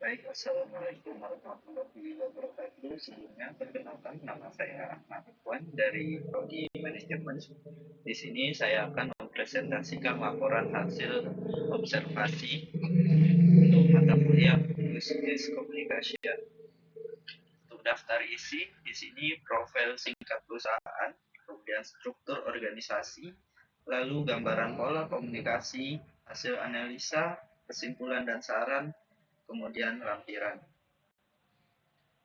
Baik, Assalamualaikum warahmatullahi wabarakatuh. Sebelumnya, perkenalkan nama saya Ahmad Ikhwan dari Prodi Manajemen. Di sini saya akan mempresentasikan laporan hasil observasi untuk mata kuliah Business Communication. Untuk daftar isi, di sini profil singkat perusahaan, kemudian struktur organisasi, lalu gambaran pola komunikasi, hasil analisa, kesimpulan dan saran, kemudian lampiran.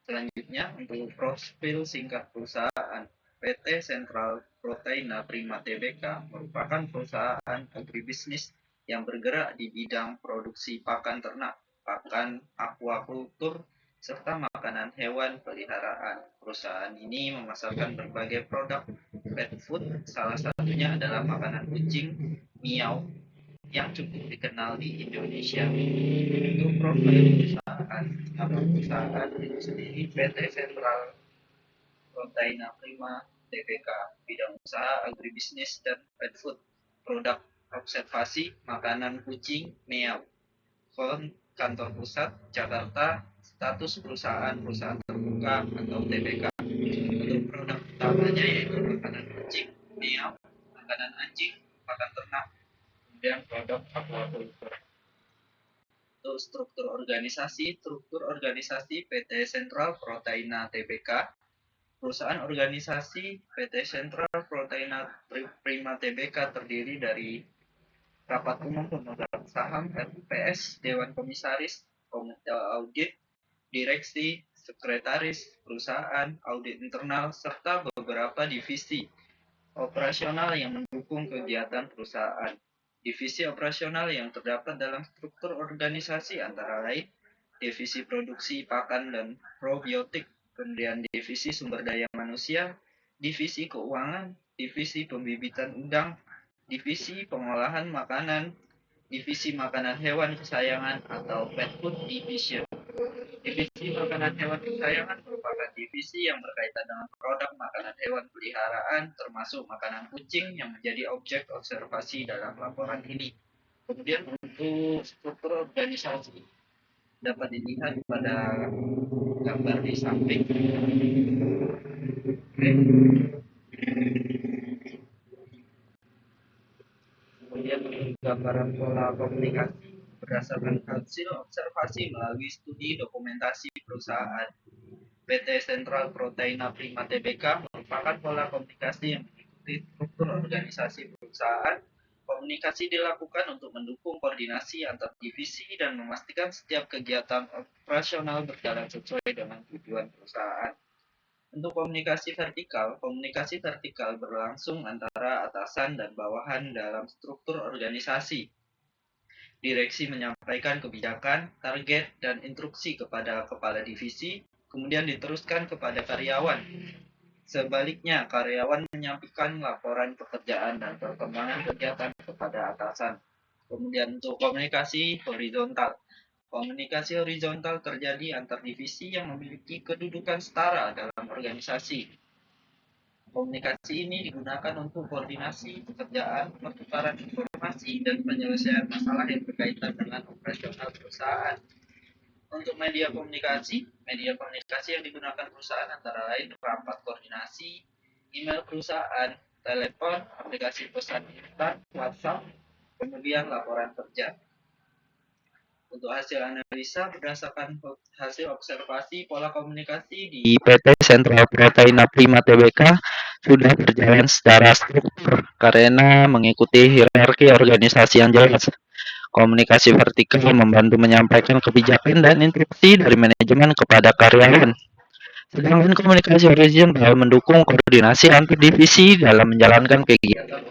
Selanjutnya, untuk profil singkat perusahaan, PT Sentral Proteina Prima Tbk merupakan perusahaan agribisnis yang bergerak di bidang produksi pakan ternak, pakan aquakultur, serta makanan hewan peliharaan. Perusahaan ini memasarkan berbagai produk pet food, salah satunya adalah makanan kucing, miau, yang cukup dikenal di Indonesia. Untuk profil perusahaan, nama perusahaan itu sendiri PT Sentral Proteina Prima Tbk, bidang usaha agribisnis dan pet food, produk observasi makanan kucing meow. Kantor pusat Jakarta, status perusahaan terbuka atau TBK. Untuk produk utamanya yaitu makanan kucing meow, makanan anjing, pakan ternak, kemudian produk aquaculture. Untuk struktur organisasi PT Sentral Proteina Tbk. Perusahaan organisasi PT Sentral Proteina Prima Tbk terdiri dari rapat umum pemegang saham RPS, Dewan Komisaris, Komite Audit, Direksi, Sekretaris Perusahaan, Audit Internal, serta beberapa divisi operasional yang mendukung kegiatan perusahaan. Divisi operasional yang terdapat dalam struktur organisasi antara lain divisi produksi pakan dan probiotik, kemudian divisi sumber daya manusia, divisi keuangan, divisi pembibitan udang, divisi pengolahan makanan, divisi makanan hewan kesayangan atau pet food division. Divisi makanan hewan kesayangan merupakan divisi yang berkaitan dengan produk makanan hewan peliharaan, termasuk makanan kucing yang menjadi objek observasi dalam laporan ini. Kemudian untuk struktur organisasi dapat dilihat pada gambar di samping. Kemudian gambaran pola komunikasi berdasarkan hasil observasi melalui studi dokumentasi perusahaan. PT Sentral Proteina Prima Tbk merupakan pola komunikasi yang mengikuti struktur organisasi perusahaan. Komunikasi dilakukan untuk mendukung koordinasi antar divisi dan memastikan setiap kegiatan operasional berjalan sesuai dengan tujuan perusahaan. Untuk komunikasi vertikal berlangsung antara atasan dan bawahan dalam struktur organisasi. Direksi menyampaikan kebijakan, target, dan instruksi kepada kepala divisi, kemudian diteruskan kepada karyawan. Sebaliknya, karyawan menyampaikan laporan pekerjaan dan perkembangan kegiatan kepada atasan. Kemudian untuk komunikasi horizontal. Komunikasi horizontal terjadi antar divisi yang memiliki kedudukan setara dalam organisasi. Komunikasi ini digunakan untuk koordinasi pekerjaan, pertukaran informasi, dan penyelesaian masalah yang berkaitan dengan operasional perusahaan. Untuk media komunikasi yang digunakan perusahaan antara lain rapat koordinasi, email perusahaan, telepon, aplikasi pesan instan, WhatsApp, kemudian laporan kerja. Untuk hasil analisa berdasarkan hasil observasi pola komunikasi di PT Sentral Proteina Prima Tbk sudah berjalan secara struktur karena mengikuti hierarki organisasi yang jelas. Komunikasi vertikal membantu menyampaikan kebijakan dan instruksi dari manajemen kepada karyawan. Sedangkan komunikasi horizontal mendukung koordinasi antar divisi dalam menjalankan kegiatan.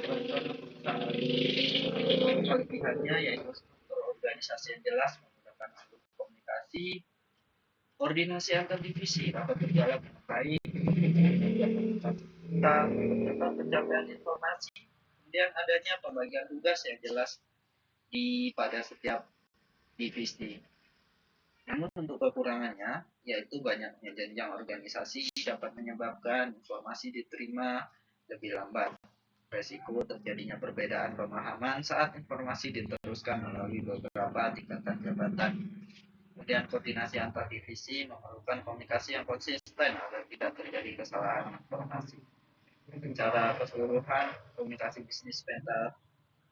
Kelebihannya yaitu struktur organisasi yang jelas menggunakan alur komunikasi, koordinasi antar divisi dapat berjalan dengan baik, tentang pencapaian informasi, kemudian adanya pembagian tugas yang jelas pada setiap divisi. Namun untuk kekurangannya, yaitu banyaknya jenjang organisasi dapat menyebabkan informasi diterima lebih lambat. Resiko terjadinya perbedaan pemahaman saat informasi diteruskan melalui beberapa tingkatan jabatan. Kemudian koordinasi antar divisi memerlukan komunikasi yang konsisten agar tidak terjadi kesalahan informasi. Secara keseluruhan, komunikasi bisnis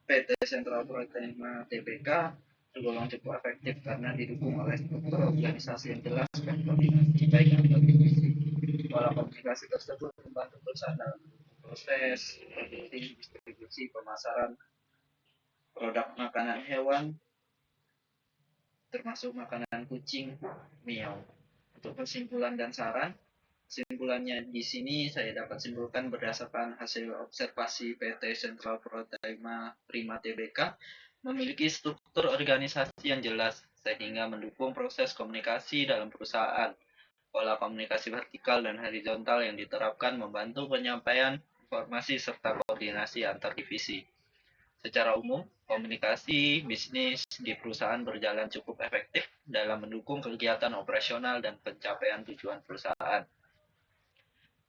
PT Sentral Proteina Tbk tergolong cukup efektif karena didukung oleh struktur organisasi yang jelas dan koordinasi baik antar divisi. Pola komunikasi tersebut membantu perusahaan dalam proses produksi, distribusi, pemasaran produk makanan hewan, termasuk makanan kucing, miau. Untuk kesimpulan dan saran, kesimpulannya di sini saya dapat simpulkan berdasarkan hasil observasi PT Sentral Proteima Prima Tbk memiliki struktur organisasi yang jelas sehingga mendukung proses komunikasi dalam perusahaan. Pola komunikasi vertikal dan horizontal yang diterapkan membantu penyampaian informasi serta koordinasi antar divisi. Secara umum, komunikasi bisnis di perusahaan berjalan cukup efektif dalam mendukung kegiatan operasional dan pencapaian tujuan perusahaan.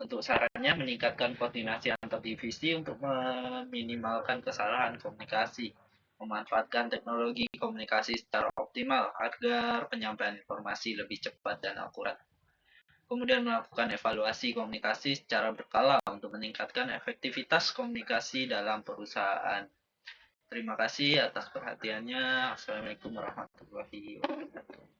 Untuk sarannya, meningkatkan koordinasi antar divisi untuk meminimalkan kesalahan komunikasi, memanfaatkan teknologi komunikasi secara optimal agar penyampaian informasi lebih cepat dan akurat. Kemudian melakukan evaluasi komunikasi secara berkala untuk meningkatkan efektivitas komunikasi dalam perusahaan. Terima kasih atas perhatiannya. Assalamualaikum warahmatullahi wabarakatuh.